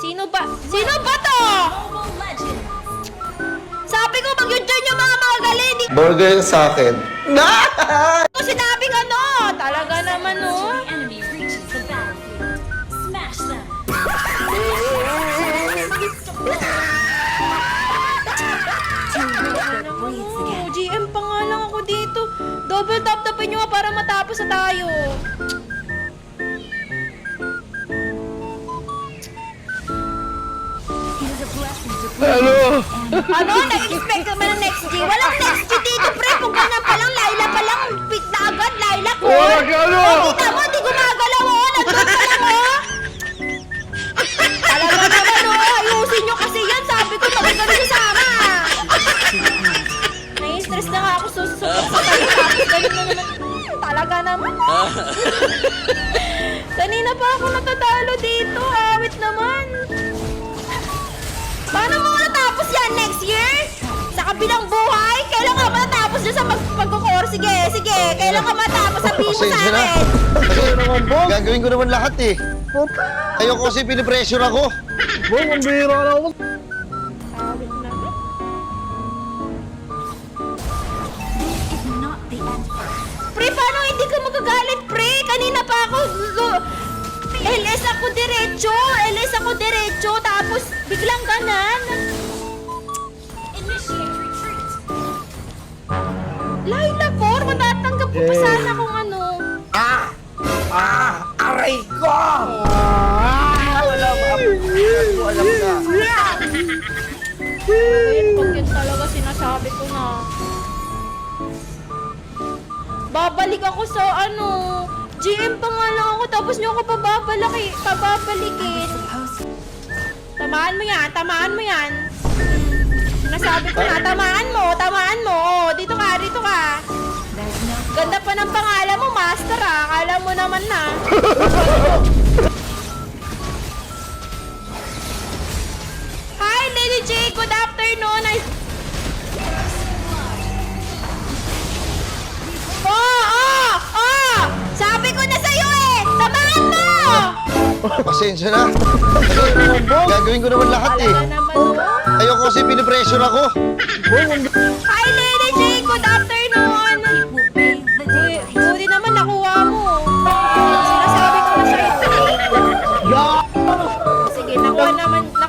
Sino ba? Sino ba to? Sabi ko mag-join yung mga magaling. Hindi Burger yung sa akin. ko sinabing ano. Talaga naman, oh. Enemy reaches the battlefield. Smash them. Oh, GM pa nga lang ako dito. Double tap-tapin nyo para matapos na tayo. Ano? Ano? Nag-expect ka ba ng next G? Walang next G dito, pre. Kung ganyan pa lang, Laila pa lang. Pick na agad, Laila ko. Wala ka, ano? Kita mo, di gumagalaw, oh. Nag-drop pa lang, oh. Talaga naman, oh. Ayusin nyo kasi yan. Sabi ko, talaga rin sama. Nai-stress na nga ako susunod sa tayo. Tapos ganun na naman. Talaga naman, oh. Kanina pa ako natatalo dito. Awit naman. Paano mo natapos yan next year? Sa kabilang buhay? Kailan ka matapos dyan sa pag-core? Sige, sige. Kailan ka matapos? Sabihin mo sa Pasensya na. akin. Kasi gagawin ko naman lahat eh. Ayoko kasi pinipressure ako. Bong, ang bihira na ako. Awit naman. Is not the end. Pre, paano hindi ka magagalit, pre? Kanina pa ako... LS ako diretso. LS ako diretso. Tapos biglang ganan. Initiate retreat. Laila, for matatanggap ko pa sana kung ano. Aray ko! Alam na. Pag yun talaga sinasabi ko na. Babalik ako sa ano. GM pa nga lang ako tapos niyo ako pababalikin. Tamaan mo yan, tamaan mo yan. Sinasabi ko na, tamaan mo. Oh, dito ka. Ganda pa ng pangalan mo, Master ah. Akala mo naman na. Hi, Lady J. Good afternoon. Sabi ko na sa'yo eh! Tamaan mo! Pasensya na. Kasi gagawin ko naman lahat eh. Talaga naman, oh. Ayoko kasi pinipressure ako. Hi, Lady J. Good afternoon. Will pay the day. Buti naman nakuha mo. Sinasabi ko na sa'yo. Sige, nakuha naman ko.